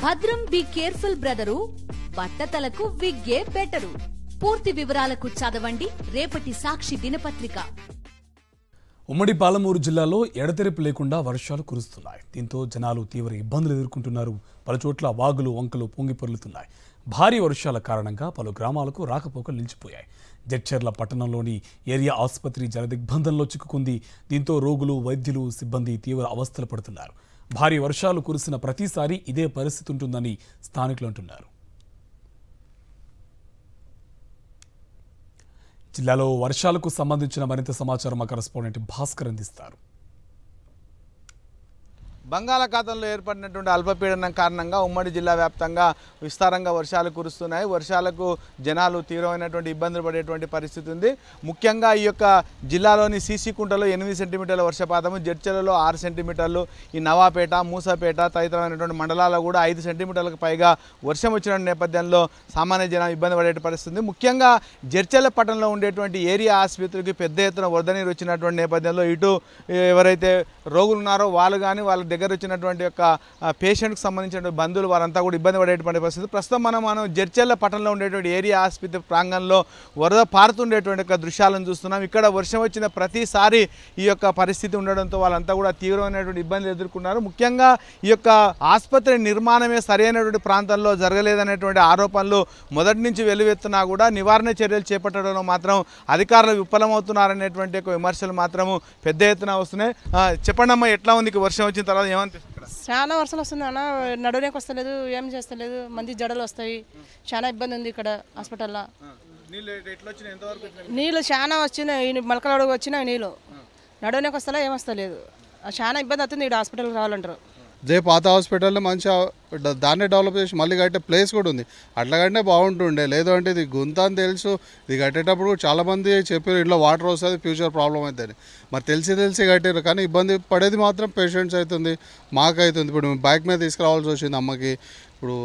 భద్రం be careful brother, బట్టతలకు విగ్గే better. పూర్తి వివరాలకు చదవండి రేపటి సాక్షి దినపత్రిక. ఉమ్మడి పాలమూరు జిల్లాలో ఎడతెరిపి లేకుండా వర్షాలు కురుస్తున్నాయి. దీంతో జనాలు తీవ్ర ఇబ్బందులు ఎదుర్కొంటున్నారు. పలుచోట్ల వాగులు వంకలు పొంగిపొర్లుతున్నాయి. భారీ వర్షాల కారణంగా పలు గ్రామాలకు రాకపోకలు నిలిచిపోయాయి. జడ్చర్ల పట్టణంలోని ఏరియా ఆసుపత్రి జలదిగ్బంధంలో చిక్కుకుంది. దీంతో రోగులు, వైద్యులు, సిబ్బంది తీవ్ర అవస్థలు పడుతున్నారు. భారీ వర్షాలు కురిసిన ప్రతిసారి ఇదే పరిస్థితి ఉంటుందని స్థానికులు అంటున్నారు. జిల్లాలో వర్షాలకు సంబంధించిన మరింత సమాచారం మా కరెస్పాండెంట్ భాస్కర్ అందిస్తారు. బంగాళాఖాతంలో ఏర్పడినటువంటి అల్పపీడనం కారణంగా ఉమ్మడి జిల్లా వ్యాప్తంగా విస్తారంగా వర్షాలు కురుస్తున్నాయి. వర్షాలకు జనాలు తీవ్రమైనటువంటి ఇబ్బందులు పడేటువంటి పరిస్థితి ఉంది. ముఖ్యంగా ఈ యొక్క జిల్లాలోని సీసీకుంటలో 8 సెంటీమీటర్ల వర్షపాతము, జడ్చర్లలో 6 సెంటీమీటర్లు, ఈ నవాపేట, మూసాపేట తదితరమైనటువంటి మండలాల్లో కూడా 5 సెంటీమీటర్లకు పైగా వర్షం వచ్చిన నేపథ్యంలో సామాన్య జనం ఇబ్బంది పడే పరిస్థితి. ముఖ్యంగా జడ్చర్ల పట్టణంలో ఉండేటువంటి ఏరియా ఆసుపత్రికి పెద్ద ఎత్తున వరద నీరు వచ్చినటువంటి నేపథ్యంలో ఇటు ఎవరైతే రోగులు ఉన్నారో వాళ్ళు కానీ వాళ్ళ దగ్గర వచ్చినటువంటి యొక్క పేషెంట్కి సంబంధించిన బంధువులు వారంతా కూడా ఇబ్బంది పడేటువంటి పరిస్థితి. ప్రస్తుతం మనం జడ్చర్ల పట్టణంలో ఉండేటువంటి ఏరియా ఆసుపత్రి ప్రాంగణంలో వరద పారుతుండేటువంటి యొక్క దృశ్యాలను చూస్తున్నాం. ఇక్కడ వర్షం వచ్చిన ప్రతిసారి ఈ యొక్క పరిస్థితి ఉండడంతో వాళ్ళంతా కూడా తీవ్రమైనటువంటి ఇబ్బందులు ఎదుర్కొన్నారు. ముఖ్యంగా ఈ యొక్క ఆసుపత్రి నిర్మాణమే సరైనటువంటి ప్రాంతంలో జరగలేదనేటువంటి ఆరోపణలు మొదటి నుంచి వెలువెత్తున్నా కూడా నివారణ చర్యలు చేపట్టడంలో మాత్రం అధికారులు విఫలమవుతున్నారనేటువంటి యొక్క విమర్శలు మాత్రము పెద్ద ఎత్తున వస్తున్నాయి. చెప్పండి అమ్మా, ఎట్లా ఉంది వర్షం వచ్చిన తర్వాత? చాలా వర్షం వస్తుంది అన్న, నడవడానికి వస్తలేదు, ఏం చేస్తలేదు, మంది జడలు వస్తాయి, చాలా ఇబ్బంది ఉంది ఇక్కడ హాస్పిటల్లో. నీళ్ళు చాలా వచ్చినాయి, మలకలడుగు వచ్చినాయి నీళ్ళు, నడవడానికి వస్తలే, ఏం వస్తలేదు, చాలా ఇబ్బంది అవుతుంది ఇక్కడ హాస్పిటల్కి రావాలంటారు. జే పాత హాస్పిటల్లో మంచిగా దాన్ని డెవలప్ చేసి మళ్ళీ కట్టే ప్లేస్ కూడా ఉంది. అట్లా కంటే బాగుంటుండే. లేదు అంటే ఇది గుంత అని తెలుసు, ఇది కట్టేటప్పుడు చాలామంది చెప్పారు ఇంట్లో వాటర్ వస్తుంది, ఫ్యూచర్ ప్రాబ్లం అవుతుంది. మరి తెలిసి కట్టారు, కానీ ఇబ్బంది పడేది మాత్రం పేషెంట్స్ అవుతుంది, మాకు అవుతుంది. ఇప్పుడు బైక్ మీద తీసుకురావాల్సి వచ్చింది అమ్మకి, ఇప్పుడు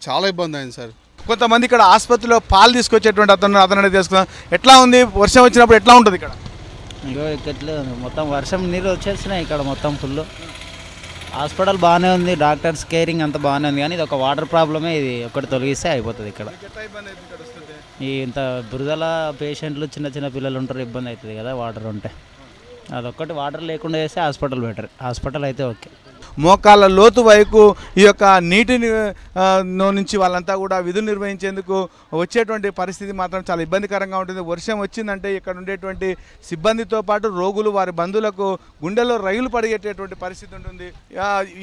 చాలా ఇబ్బంది అయింది సార్. కొంతమంది ఇక్కడ ఆసుపత్రిలో పాలు తీసుకొచ్చేటువంటి అతను తీసుకున్నాం. ఎట్లా ఉంది వర్షం వచ్చినప్పుడు, ఎట్లా ఉంటుంది ఇక్కడ? మొత్తం వర్షం నీళ్ళు వచ్చేస్తున్నాయి ఇక్కడ మొత్తం ఫుల్. హాస్పిటల్ బాగానే ఉంది, డాక్టర్స్ కేరింగ్ అంతా బాగానే ఉంది, కానీ ఇది ఒక వాటర్ ప్రాబ్లమే. ఇది ఒకటి తొలగిస్తే అయిపోతుంది. ఇక్కడ ఈ ఇంత బురదల పేషెంట్లు, చిన్న పిల్లలు ఉంటారు, ఇబ్బంది అవుతుంది కదా వాటర్ ఉంటే. అదొక్కటి వాటర్ లేకుండా చేస్తే హాస్పిటల్ బెటర్. హాస్పిటల్ అయితే ఓకే. మోకాళ్ళ లోతు వైపు ఈ యొక్క నీటిని నుంచి వాళ్ళంతా కూడా విధులు నిర్వహించేందుకు వచ్చేటువంటి పరిస్థితి మాత్రం చాలా ఇబ్బందికరంగా ఉంటుంది. వర్షం వచ్చిందంటే ఇక్కడ ఉండేటువంటి సిబ్బందితో పాటు రోగులు, వారి బంధువులకు గుండెల్లో రైలు పడిగేటటువంటి పరిస్థితి ఉంటుంది.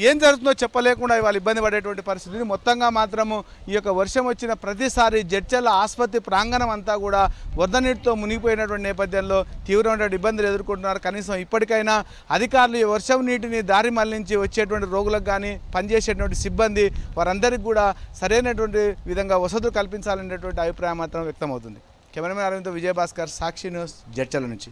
ఏం జరుగుతుందో చెప్పలేకుండా వాళ్ళు ఇబ్బంది పడేటువంటి పరిస్థితి. మొత్తంగా మాత్రము ఈ యొక్క వర్షం వచ్చిన ప్రతిసారి జడ్చర్ల ఆసుపత్రి ప్రాంగణం అంతా కూడా వరద నీటితో మునిగిపోయినటువంటి నేపథ్యంలో తీవ్రమైన ఇబ్బందులు ఎదుర్కొంటున్నారు. కనీసం ఇప్పటికైనా అధికారులు ఈ వర్షం నీటిని దారి మళ్లించి వచ్చేటువంటి రోగులకు కానీ పనిచేసేటువంటి సిబ్బంది వారందరికీ కూడా సరైనటువంటి విధంగా వసతులు కల్పించాలనేటువంటి అభిప్రాయం మాత్రం వ్యక్తమవుతుంది. కెమెరామెన్ అరవింద్, విజయభాస్కర్, సాక్షి న్యూస్, జడ్చర్ల నుంచి.